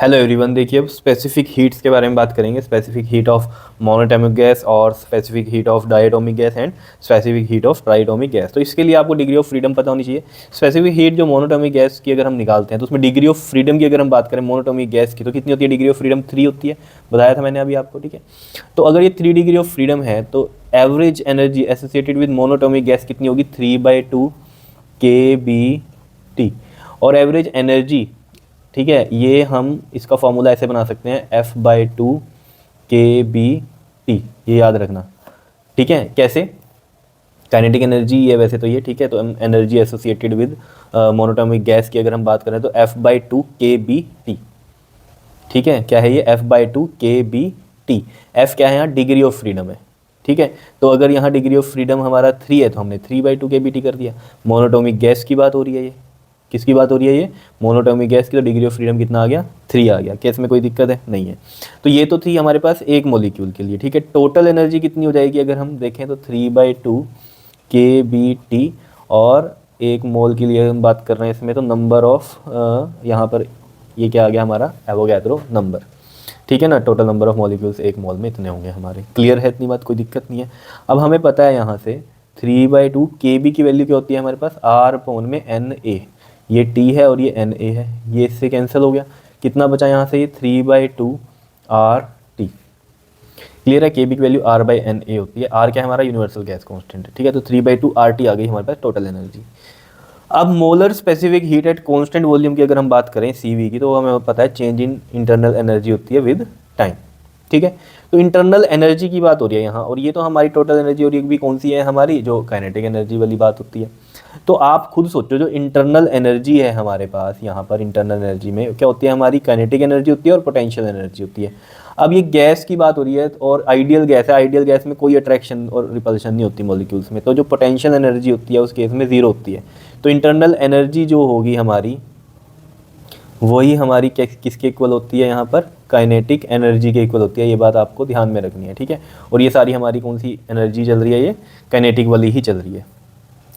Hello everyone, देखिए अब specific heats के बारे में बात करेंगे। Specific heat of monatomic gas और specific heat of diatomic gas and specific heat of triatomic gas. तो इसके लिए आपको डिग्री ऑफ फ्रीडम पता होनी चाहिए। स्पेसिफिक हीट जो मोनोटोमिक गैस की अगर हम निकालते हैं तो उसमें डिग्री ऑफ फ्रीडम की अगर हम बात करें मोनोटोमिक गैस की तो कितनी होती है? डिग्री ऑफ फ्रीडम 3 होती है, बताया था मैंने अभी आपको। ठीक है, तो अगर ये 3 डिग्री ऑफ फ्रीडम है तो average energy associated with monatomic gas कितनी होगी? 3/2 kBT। और एवरेज एनर्जी, ठीक है, ये हम इसका फॉर्मूला ऐसे बना सकते हैं F/2 kBT, ये याद रखना। ठीक है, कैसे? काइनेटिक एनर्जी ये वैसे तो ये, ठीक है, तो हम energy associated with monatomic gas की अगर हम बात करें तो F/2 kBT। ठीक है, क्या है ये? F/2 kBT। F क्या है यहाँ? डिग्री ऑफ फ्रीडम है। ठीक है, तो अगर यहाँ डिग्री ऑफ फ्रीडम हमारा 3 है तो हमने 3/2 kBT कर दिया। मोनोटोमिक गैस की बात हो रही है, ये किसकी बात हो रही है? ये मोनोटोमिक गैस की। तो डिग्री ऑफ फ्रीडम कितना आ गया? 3 आ गया। क्या इसमें कोई दिक्कत है? नहीं है। तो ये तो थी हमारे पास एक मॉलिक्यूल के लिए। ठीक है, टोटल एनर्जी कितनी हो जाएगी अगर हम देखें तो 3/2 kBT। और एक मोल के लिए हम बात कर रहे हैं इसमें तो नंबर ऑफ यहाँ पर ये क्या आ गया हमारा? Avogadro number. ठीक है ना, टोटल नंबर ऑफ मॉलिक्यूल्स एक मोल में इतने होंगे हमारे। क्लियर है इतनी बात? कोई दिक्कत नहीं है। अब हमें पता है यहाँ से 3/2 kB की वैल्यू क्या होती है हमारे पास? R/NA। ये T है और ये Na है, ये इससे कैंसिल हो गया। कितना बचा यहाँ से? ये 3/2 RT। क्लियर है? kB की वैल्यू R/Na होती है। R क्या है हमारा? यूनिवर्सल गैस कांस्टेंट है। ठीक है, तो 3/2 RT आ गई हमारे पास टोटल एनर्जी। अब molar specific heat at constant volume की अगर हम बात करें CV की, तो हमें पता है चेंज इन इंटरनल एनर्जी होती है विद टाइम। ठीक है, तो इंटरनल एनर्जी की बात हो रही है यहाँ, और ये तो हमारी टोटल एनर्जी और ये भी कौन सी है हमारी? जो काइनेटिक एनर्जी वाली बात होती है। तो आप खुद सोचो, जो इंटरनल एनर्जी है हमारे पास यहाँ पर, इंटरनल एनर्जी में क्या होती है? हमारी काइनेटिक एनर्जी होती है और पोटेंशियल एनर्जी होती है। अब ये गैस की बात हो रही है और आइडियल गैस है। आइडियल गैस में कोई अट्रैक्शन और रिपल्शन नहीं होती मॉलिक्यूल्स में, तो जो पोटेंशियल एनर्जी होती है उस केस में 0 होती है। तो इंटरनल एनर्जी जो होगी हमारी, वही हमारी किसके इक्वल होती है यहाँ पर? काइनेटिक एनर्जी के इक्वल होती है। ये बात आपको ध्यान में रखनी है। ठीक है, और ये सारी हमारी कौन सी एनर्जी चल रही है? ये काइनेटिक वाली ही चल रही है।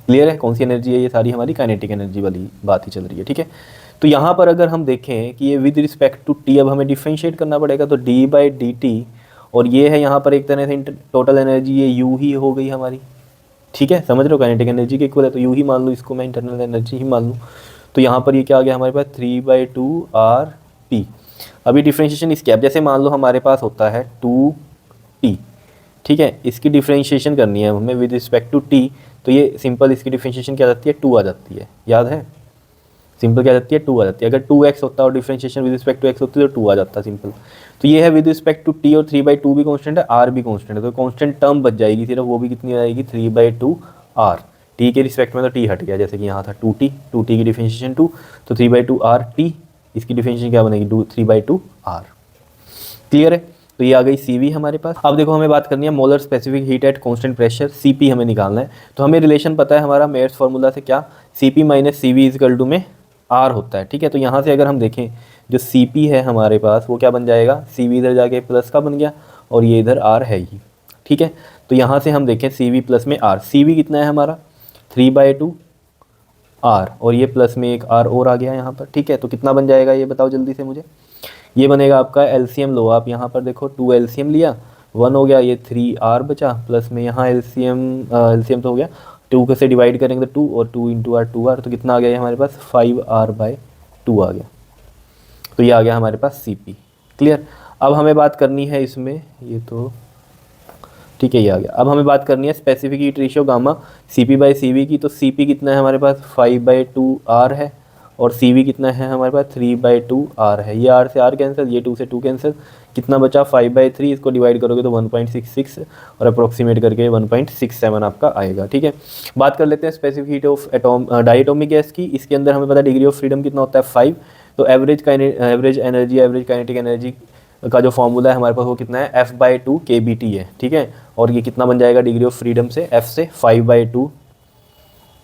क्लियर है? कौन सी एनर्जी है? ये सारी हमारी काइनेटिक एनर्जी वाली बात ही चल रही है। ठीक है, तो यहाँ पर अगर हम देखें कि ये विद रिस्पेक्ट टू टी, अब हमें डिफ्रेंशिएट करना पड़ेगा, तो d/dt, और ये है यहाँ पर एक तरह से टोटल एनर्जी, ये u ही हो गई हमारी। ठीक है, समझ रहे हो? काइनेटिक एनर्जी के इक्वल है तो यू ही मान लूँ इसको, मैं इंटरनल एनर्जी ही मान लूँ। तो यहाँ पर ये क्या आ गया हमारे पास? 3/2 RP। अभी डिफ्रेंशिएशन इसकी, अब जैसे मान लो हमारे पास होता है 2T। ठीक है, इसकी डिफ्रेंशिएशन करनी है हमें विद रिस्पेक्ट टू T, तो ये सिंपल इसकी डिफ्रेंशिएशन क्या जाती है? 2 आ जाती है। याद है? सिंपल क्या जाती है? 2 आ जाती है। अगर 2x होता और differentiation with respect to x होती तो 2 आ जाता सिंपल। तो ये है विद रिस्पेक्ट टू T, और 3/2 भी कांस्टेंट है, R भी कांस्टेंट है, तो कांस्टेंट टर्म बच जाएगी सिर्फ। वो भी कितनी आएगी? 3/2 R। T के रिस्पेक्ट में तो T हट गया, जैसे कि यहाँ था 2T की डिफ्रेंशिएशन 2, तो 3/2 RT। इसकी डिफ्रेंशिएशन क्या बनेगी? 3/2 R। क्लियर है? तो ये आ गई CV हमारे पास। अब देखो हमें बात करनी है molar specific heat at constant pressure, CP हमें निकालना है। तो हमें रिलेशन पता है हमारा मेयर्स फार्मूला से, क्या? CP - CV इक्वल टू में R होता है। ठीक है, तो यहाँ से अगर हम देखें जो CP है हमारे पास वो क्या बन जाएगा? CV इधर जाके प्लस का बन गया और ये इधर R है ही। ठीक है, तो यहाँ से हम देखें CV प्लस में R, CV कितना है हमारा? 3/2 R, और ये प्लस में एक R और आ गया यहाँ पर। ठीक है, तो कितना बन जाएगा ये बताओ जल्दी से मुझे। ये बनेगा आपका LCM लो आप, यहाँ पर देखो 2 LCM लिया, 1 हो गया, ये 3R बचा, प्लस में यहाँ LCM तो हो गया, 2 से डिवाइड करेंगे तो 2, और 2 × R 2R, तो कितना आ गया हमारे पास? 5R/2 आ गया। तो ये आ गया हमारे पास CP। क्लियर? अब हमें बात करनी है इसमें, ये तो ठीक है, ये आ गया। अब हमें बात करनी है specific heat ratio gamma CP/CV की। तो CP कितना है हमारे पास? 5/2 R है, और CV कितना है हमारे पास? 3/2 R है। ये R से R कैंसिल, ये 2 से 2 कैंसिल, कितना बचा? 5/3। इसको डिवाइड करोगे तो 1.66, और अप्रोक्सीमेट करके 1.67 आपका आएगा। ठीक है, बात कर लेते हैं specific heat of diatomic gas की। इसके अंदर हमें पता है डिग्री ऑफ फ्रीडम कितना होता है? 5। तो average energy, average kinetic energy का जो फॉर्मूला है हमारे पास वो कितना है? F/2 kBT है। ठीक है, और ये कितना बन जाएगा डिग्री ऑफ फ्रीडम से? F से 5/2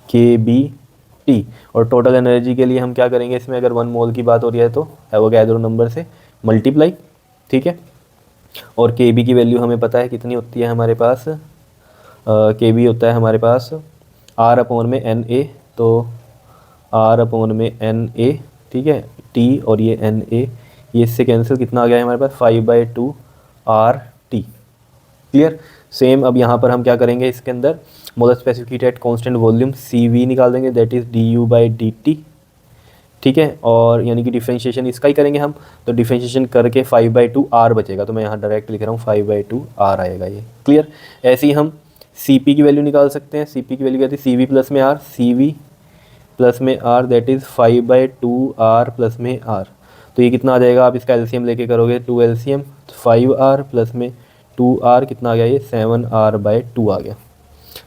kBT। और टोटल एनर्जी के लिए हम क्या करेंगे इसमें? अगर 1 मोल की बात हो रही है तो एवोगैड्रो नंबर से मल्टीप्लाई। ठीक है, और kB की वैल्यू हमें पता है कितनी होती है हमारे पास? kB होता है हमारे पास R/NA, तो R/NA। ठीक है, T और ये NA, ये इससे कैंसिल, कितना आ गया है हमारे पास 5/2 RT। क्लियर। सेम अब यहाँ पर हम क्या करेंगे, इसके अंदर molar specific heat at constant volume CV निकाल देंगे, दैट इज़ du/dt। ठीक है, और यानी कि डिफरेंशिएशन इसका ही करेंगे हम, तो डिफरेंशिएशन करके 5/2 R बचेगा, तो मैं यहाँ डायरेक्ट लिख रहा हूँ 5/2 R आएगा ये। क्लियर। ऐसे ही हम CP की वैल्यू निकाल सकते हैं। CP की वैल्यू क्या थी, CV प्लस में R, CV प्लस में R that is 5/2 R plus में R। तो ये कितना आ जाएगा, आप इसका एलसीएम लेके करोगे 2 LCM, 5R प्लस में 2R कितना आ गया, ये 7R/2 आ गया।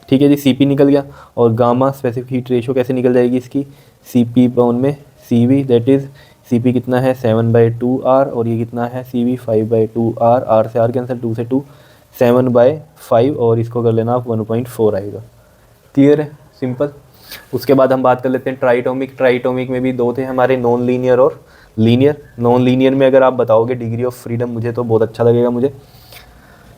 ठीक है जी, CP निकल गया। और गामा स्पेसिफिक हीट रेशो कैसे निकल जाएगी इसकी, CP पाउंड में CV दैट इज़ CP कितना है 7/2R, और ये कितना है CV 5/2R, R से R कैंसिल, 2 से 2, 7/5, और इसको कर लेना आप 1.4 आएगा। क्लियर है, सिंपल। उसके बाद हम बात कर लेते हैं ट्राइटोमिक। ट्राइटोमिक में भी दो थे हमारे, नॉन लीनियर और लीनियर। नॉन लीनियर में अगर आप बताओगे डिग्री ऑफ फ्रीडम मुझे, तो बहुत अच्छा लगेगा मुझे।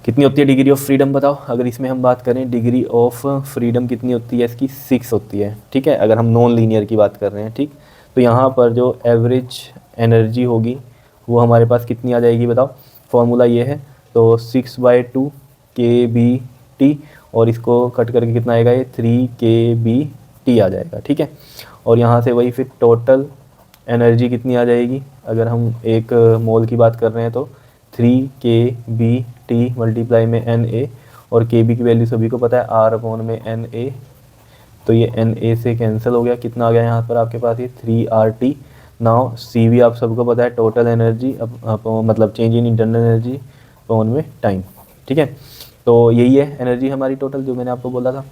कितनी होती है डिग्री ऑफ फ्रीडम बताओ। अगर इसमें हम बात करें डिग्री ऑफ फ्रीडम कितनी होती है इसकी, 6 होती है। ठीक है, अगर हम नॉन लीनियर की बात कर रहे हैं। ठीक, तो यहाँ पर जो एवरेज एनर्जी होगी वो हमारे पास कितनी आ जाएगी बताओ। फॉर्मूला ये है, तो 6/2 kBT, और इसको कट करके कितना आएगा, ये 3 kBT आ जाएगा। ठीक है, और यहाँ से वही फिर टोटल एनर्जी कितनी आ जाएगी, अगर हम एक मोल की बात कर रहे हैं तो 3 kBT मल्टीप्लाई में Na, और Kb की वैल्यू सभी को पता है R/में Na, तो ये Na से कैंसिल हो गया। कितना आ गया यहाँ पर आपके पास, ये 3RT। नाउ CV आप सबको पता है टोटल एनर्जी, अब मतलब change in internal energy upon में टाइम। ठीक है, तो यही है एनर्जी हमारी टोटल, जो मैंने आपको बोला था।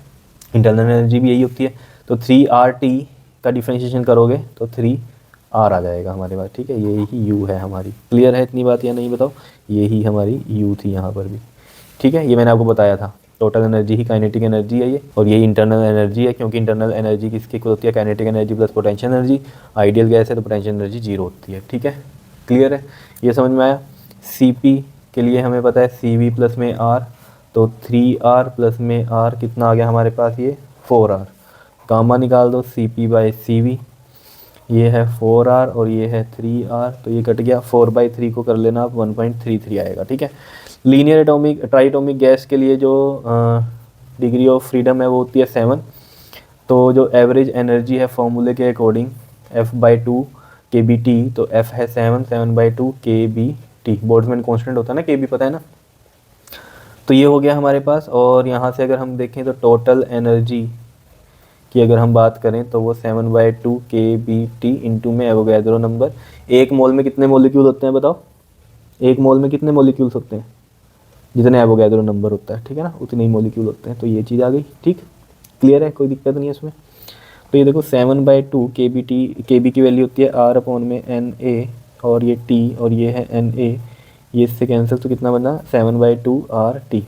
इंटरनल एनर्जी भी यही होती है। तो 3RT का डिफ्रेंशिएशन करोगे तो 3R आ जाएगा हमारे पास। ठीक है, यही U है हमारी। क्लियर है इतनी बात या नहीं बताओ। यही हमारी U थी यहाँ पर भी। ठीक है, ये मैंने आपको बताया था, टोटल एनर्जी ही काइनेटिक एनर्जी है ये, और ये इंटरनल एनर्जी है, क्योंकि इंटरनल एनर्जी किसकी इक्वल होती है, kinetic energy plus potential energy. Ideal gas है तो पोटेंशियल एनर्जी 0 होती है। ठीक है, क्लियर है, ये समझ में आया। CP के लिए हमें पता है CV प्लस में R, तो 3R प्लस में R कितना आ गया हमारे पास, ये 4R। गामा निकाल दो, CP/CV, ये है 4R और ये है 3R, तो ये कट गया, 4/3 को कर लेना आप, 1.33 आएगा। ठीक है, लीनियर एटॉमिक ट्राइटोमिक गैस के लिए जो डिग्री ऑफ फ्रीडम है वो होती है 7। तो जो एवरेज एनर्जी है फॉर्मूले के अकॉर्डिंग F/2 kBT, तो F है 7/2 kBT, बोल्ट्जमैन कांस्टेंट होता है ना, kB पता है ना। तो ये हो गया हमारे पास। और यहाँ से अगर हम देखें तो टोटल एनर्जी की अगर हम बात करें तो वो 7/2 kBT इंटू में एवोगैड्रो नंबर। एक मोल में कितने मॉलिक्यूल होते हैं बताओ, एक मोल में कितने मॉलिक्यूल्स होते हैं, जितने एवोगैड्रो नंबर होता है। ठीक है ना, उतने ही मॉलिक्यूल होते हैं। तो ये चीज़ आ गई। ठीक, क्लियर है, कोई दिक्कत नहीं है इसमें। तो ये देखो 7/2 kBT, kB की वैल्यू होती है R/में Na, और ये T और ये है Na, ये इससे कैंसिल, तो कितना बना 7/2 RT।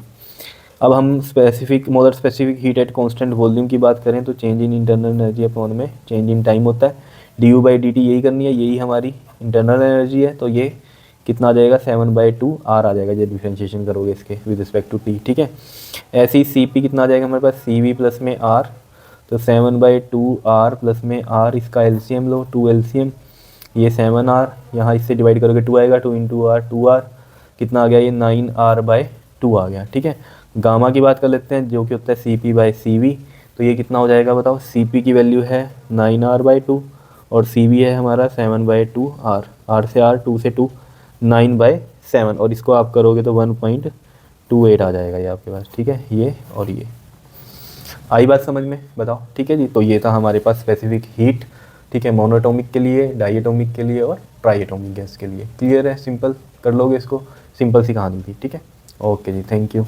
अब हम specific molar specific heat at constant volume की बात करें तो change in internal energy upon में चेंज इन टाइम होता है। du/dt यही करनी है, यही हमारी इंटरनल एनर्जी है। तो ये कितना आ जाएगा, 7/2 R आ जाएगा जब डिफ्रेंशिएशन करोगे इसके विद रिस्पेक्ट टू T। ठीक है, ऐसे ही CP कितना आ जाएगा हमारे पास, CV प्लस में R, तो 7/2 R प्लस में R, इसका LCM लो, 2 LCM, ये 7R, यहाँ इससे डिवाइड करोगे 2 आएगा, 2 इंटू R 2R, कितना आ गया, ये 9R/2 आ गया। ठीक है, गामा की बात कर लेते हैं जो कि होता है CP/CV, तो ये कितना हो जाएगा बताओ। CP की वैल्यू है 9R/2 और CV है हमारा 7/2 R, R से R, 2 से 2, 9/7, और इसको आप करोगे तो 1.28 आ जाएगा ये आपके पास। ठीक है, ये और ये आई बात समझ में, बताओ। ठीक है जी, तो ये था हमारे पास स्पेसिफिक हीट। ठीक है, मोनोएटॉमिक के लिए, डाईएटॉमिक के लिए और ट्राईएटॉमिक गैस के लिए। क्लियर है, सिंपल कर लोगे इसको, सिंपल सी कहानी थी। ठीक है, ओके जी, थैंक यू।